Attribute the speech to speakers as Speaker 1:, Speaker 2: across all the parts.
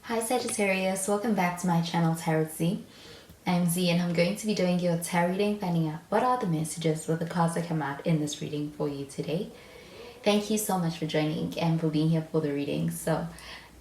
Speaker 1: Hi Sagittarius, welcome back to my channel Tarot Z. I'm Z and I'm going to be doing your tarot reading, finding out what are the messages with the cards that come out in this reading for you today. Thank you so much for joining and for being here for the reading. So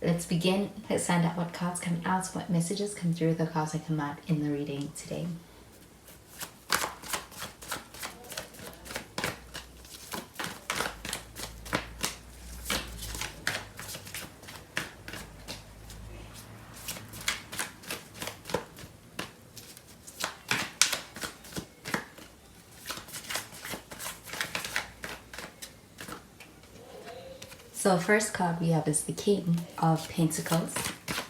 Speaker 1: let's begin. Let's find out what cards come out, what messages come through the cards that come out in the reading today. So first card we have is the King of Pentacles.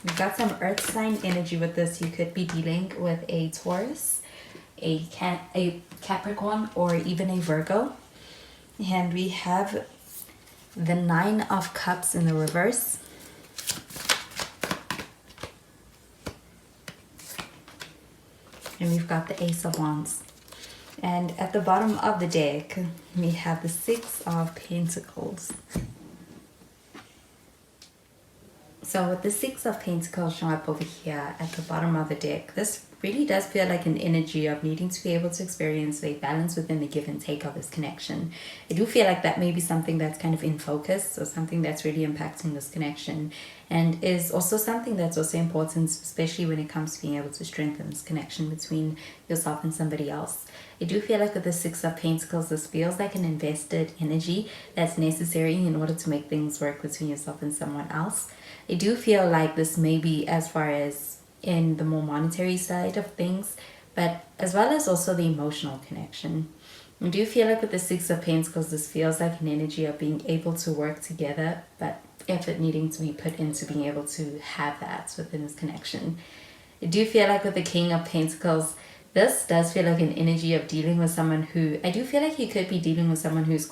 Speaker 1: We've got some earth sign energy with this. You could be dealing with a Taurus, a Capricorn, or even a Virgo. And we have the Nine of Cups in the reverse. And we've got the Ace of Wands. And at the bottom of the deck, we have the Six of Pentacles. So with the Six of Pentacles showing up over here at the bottom of the deck, this really does feel like an energy of needing to be able to experience a balance within the give and take of this connection. I do feel like that may be something that's kind of in focus or something that's really impacting this connection, and is also something that's also important, especially when it comes to being able to strengthen this connection between yourself and somebody else. I do feel like with the Six of Pentacles, this feels like an invested energy that's necessary in order to make things work between yourself and someone else. I do feel like this may be as far as in the more monetary side of things, but as well as also the emotional connection. I do feel like with the Six of Pentacles, this feels like an energy of being able to work together, but effort needing to be put into being able to have that within this connection. I do feel like with the King of Pentacles, this does feel like an energy of dealing with someone who, I do feel like you could be dealing with someone who's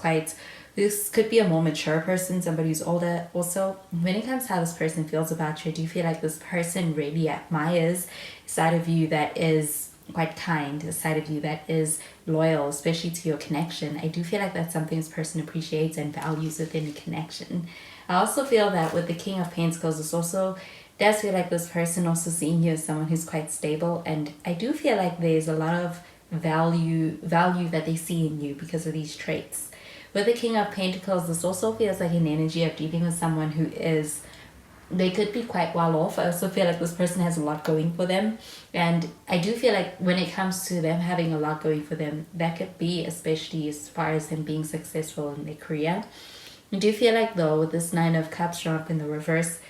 Speaker 1: this could be a more mature person, somebody who's older. Also, when it comes to how this person feels about you, I do feel like this person really admires a side of you that is quite kind, a side of you that is loyal, especially to your connection. I do feel like that's something this person appreciates and values within a connection. I also feel that with the King of Pentacles, this also does feel like this person also seeing you as someone who's quite stable, and I do feel like there's a lot of value that they see in you because of these traits. With the King of Pentacles, this also feels like an energy of dealing with someone who they could be quite well off. I also feel like this person has a lot going for them, and I do feel like when it comes to them having a lot going for them, that could be especially as far as them being successful in their career. I do feel like though with this Nine of Cups showing up in the reverse,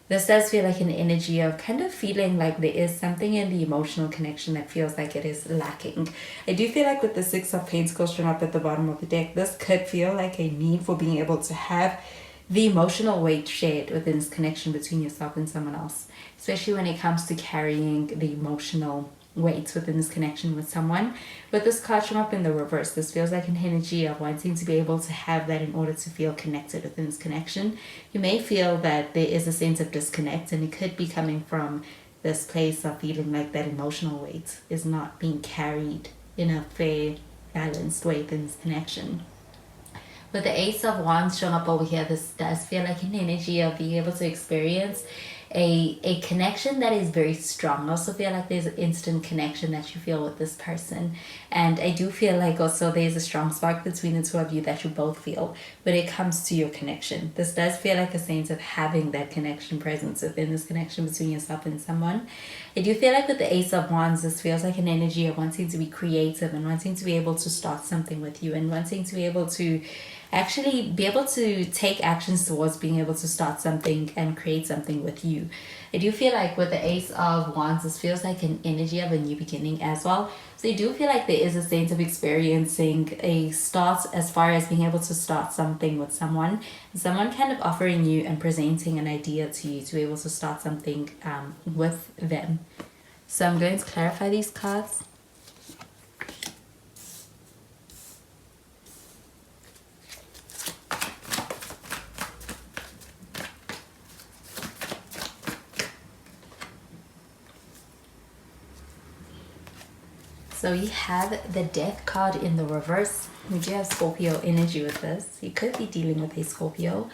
Speaker 1: this does feel like an energy of kind of feeling like there is something in the emotional connection that feels like it is lacking. I do feel like with the Six of Pentacles showing up at the bottom of the deck, this could feel like a need for being able to have the emotional weight shared within this connection between yourself and someone else, especially when it comes to carrying the emotional weight within this connection with someone. With this card showing up in the reverse, this feels like an energy of wanting to be able to have that in order to feel connected within this connection. You may feel that there is a sense of disconnect, and it could be coming from this place of feeling like that emotional weight is not being carried in a fair, balanced way within this connection. With the Ace of Wands showing up over here, this does feel like an energy of being able to experience a connection that is very strong. I also feel like there's an instant connection that you feel with this person, and I do feel like also there's a strong spark between the two of you that you both feel when it comes to your connection. This does feel like a sense of having that connection presence within this connection between yourself and someone. I do feel like with the Ace of Wands, this feels like an energy of wanting to be creative and wanting to be able to start something with you, and wanting to be able to actually be able to take actions towards being able to start something and create something with you. I do feel like with the Ace of Wands, this feels like an energy of a new beginning as well. So I do feel like there is a sense of experiencing a start as far as being able to start something with someone kind of offering you and presenting an idea to you to be able to start something with them. So I'm going to clarify these cards. So we have the Death card in the reverse. We do have Scorpio energy with this. You could be dealing with a Scorpio.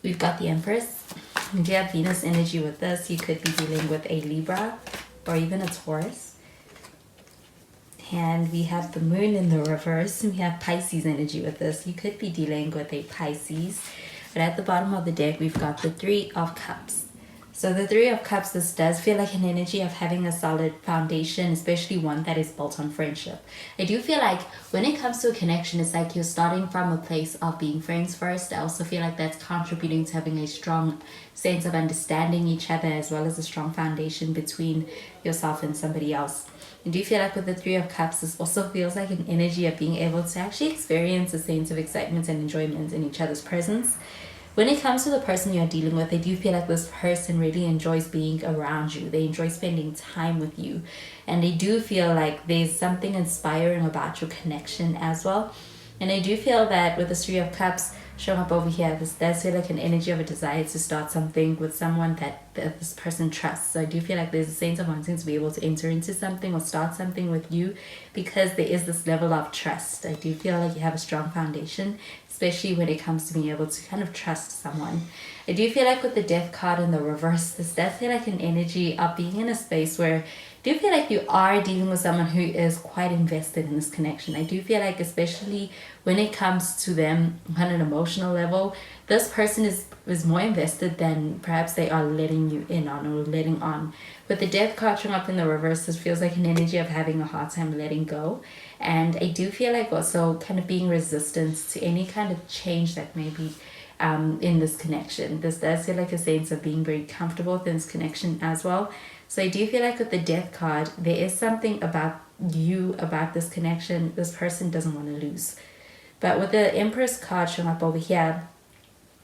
Speaker 1: We've got the Empress. If you have Venus energy with this, you could be dealing with a Libra or even a Taurus. And we have the moon in the reverse. We have Pisces energy with this. You could be dealing with a Pisces. But at the bottom of the deck, we've got the Three of Cups. So the Three of Cups, this does feel like an energy of having a solid foundation, especially one that is built on friendship. I do feel like when it comes to a connection, it's like you're starting from a place of being friends first. I also feel like that's contributing to having a strong sense of understanding each other, as well as a strong foundation between yourself and somebody else. I do feel like with the Three of Cups, this also feels like an energy of being able to actually experience a sense of excitement and enjoyment in each other's presence. When it comes to the person you're dealing with, I do feel like this person really enjoys being around you. They enjoy spending time with you. And they do feel like there's something inspiring about your connection as well. And I do feel that with the Three of Cups showing up over here, this does feel like an energy of a desire to start something with someone that this person trusts. So I do feel like there's a sense of wanting to be able to enter into something or start something with you because there is this level of trust. I do feel like you have a strong foundation, especially when it comes to being able to kind of trust someone. I do feel like with the Death card in the reverse, this does feel like an energy of being in a space where I do feel like you are dealing with someone who is quite invested in this connection. I do feel like, especially when it comes to them on an emotional level, this person is more invested than perhaps they are letting you in on or letting on. With the Death card showing up in the reverse, this feels like an energy of having a hard time letting go. And I do feel like also kind of being resistant to any kind of change that may be in this connection. This does feel like a sense of being very comfortable within this connection as well. So I do feel like with the Death card, there is something about you, about this connection, this person doesn't want to lose. But with the Empress card showing up over here,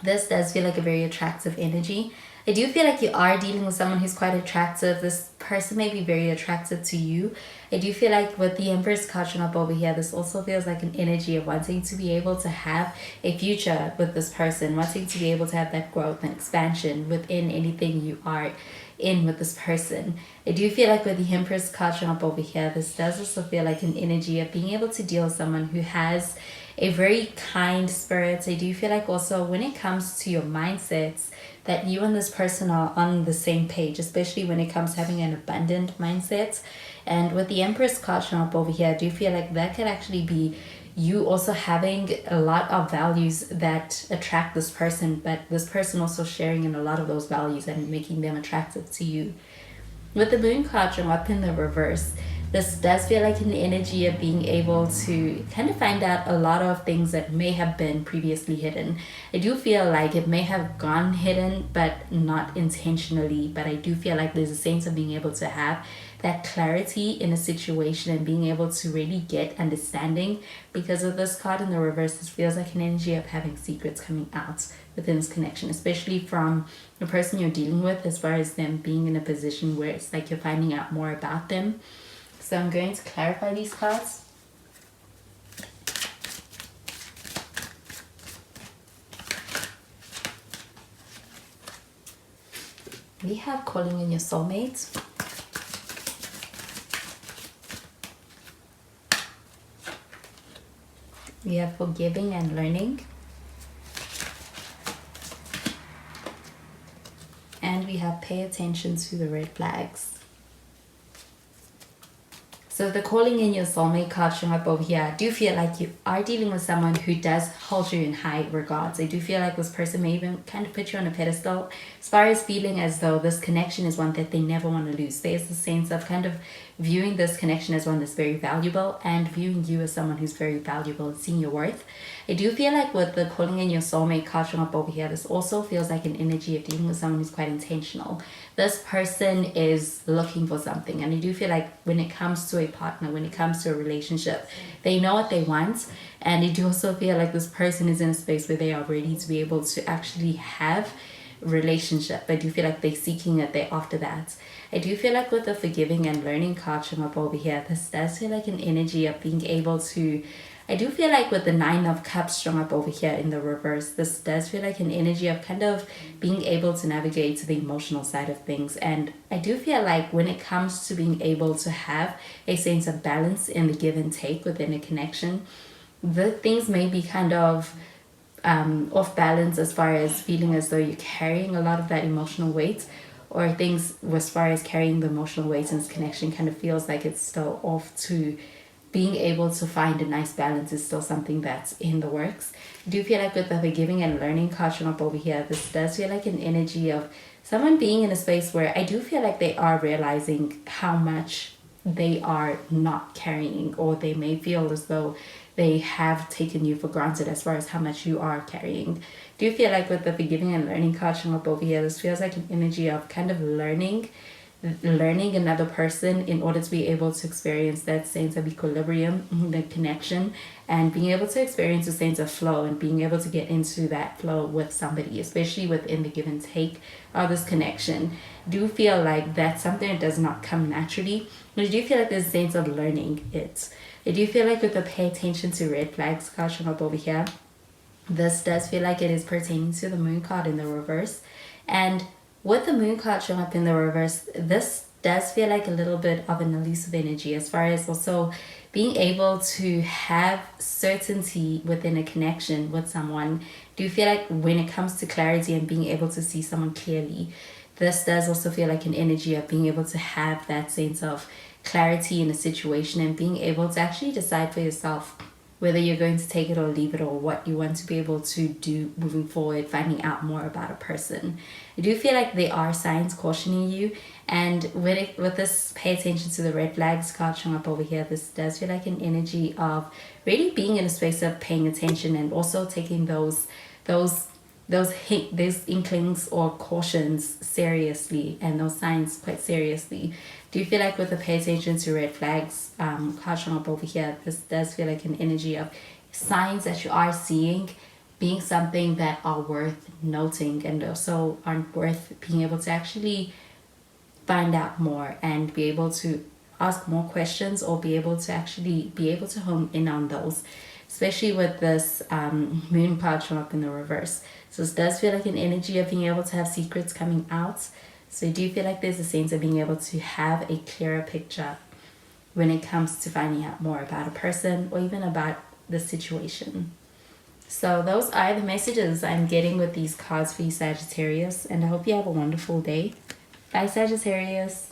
Speaker 1: this does feel like a very attractive energy. I do feel like you are dealing with someone who's quite attractive. This person may be very attractive to you. I do feel like with the Empress card showing up over here, this also feels like an energy of wanting to be able to have a future with this person, wanting to be able to have that growth and expansion within anything you are in with this person. I do feel like with the Empress card showing up over here, this does also feel like an energy of being able to deal with someone who has a very kind spirit. I do feel like also when it comes to your mindsets, that you and this person are on the same page, especially when it comes to having an abundant mindset. And with the Empress card showing up over here, I do feel like that could actually be you also having a lot of values that attract this person, but this person also sharing in a lot of those values and making them attractive to you. With the Moon card showing up in the reverse, this does feel like an energy of being able to kind of find out a lot of things that may have been previously hidden. I do feel like it may have gone hidden, but not intentionally. But I do feel like there's a sense of being able to have that clarity in a situation and being able to really get understanding. Because of this card in the reverse, this feels like an energy of having secrets coming out within this connection, especially from the person you're dealing with, as far as them being in a position where it's like you're finding out more about them. So I'm going to clarify these cards. We have calling in your soulmate. We have forgiving and learning. And we have pay attention to the red flags. So the calling in your soulmate card showing up over here, I do feel like you are dealing with someone who does hold you in high regards. I do feel like this person may even kind of put you on a pedestal, as far as feeling as though this connection is one that they never want to lose. There's the sense of kind of viewing this connection as one that's very valuable and viewing you as someone who's very valuable and seeing your worth. I do feel like with the calling in your soulmate card showing up over here, this also feels like an energy of dealing with someone who's quite intentional. This person is looking for something, and I do feel like when it comes to a partner, when it comes to a relationship, they know what they want. And I do also feel like this person is in a space where they are ready to be able to actually have a relationship. I do feel like they're seeking it, they're after that. I do feel like with the forgiving and learning card showing up over here, this does feel like an energy of being able to, I do feel like with the Nine of Cups showing up over here in the reverse, this does feel like an energy of kind of being able to navigate to the emotional side of things. And I do feel like when it comes to being able to have a sense of balance in the give and take within a connection, the things may be kind of off balance as far as feeling as though you're carrying a lot of that emotional weight, or things as far as carrying the emotional weight in this connection kind of feels like it's still off to being able to find a nice balance is still something that's in the works. I do feel like with the forgiving and learning card showing up over here, this does feel like an energy of someone being in a space where I do feel like they are realizing how much they are not carrying, or they may feel as though they have taken you for granted as far as how much you are carrying. Do you feel like with the forgiving and learning card showing up over here, this feels like an energy of kind of learning another person in order to be able to experience that sense of equilibrium, the connection, and being able to experience a sense of flow and being able to get into that flow with somebody, especially within the give and take of this connection. Do feel like that's something that does not come naturally, but I do feel like there's a sense of learning it. I do feel like with the pay attention to red flags card showing up over here, this does feel like it is pertaining to the moon card in the reverse. And with the moon card showing up in the reverse, this does feel like a little bit of an elusive energy as far as also being able to have certainty within a connection with someone. Do you feel like when it comes to clarity and being able to see someone clearly, this does also feel like an energy of being able to have that sense of clarity in a situation and being able to actually decide for yourself whether you're going to take it or leave it, or what you want to be able to do moving forward, finding out more about a person. I do feel like there are signs cautioning you, and with this pay attention to the red flags card showing up over here, this does feel like an energy of really being in a space of paying attention and also taking those inklings or cautions seriously, and those signs quite seriously. Do you feel like with the pay attention to red flags card showing up over here, this does feel like an energy of signs that you are seeing being something that are worth noting, and also are worth being able to actually find out more and be able to ask more questions, or be able to hone in on those, especially with this moon card showing up in the reverse. So this does feel like an energy of being able to have secrets coming out. So I do feel like there's a sense of being able to have a clearer picture when it comes to finding out more about a person or even about the situation. So those are the messages I'm getting with these cards for you, Sagittarius, and I hope you have a wonderful day. Bye, Sagittarius.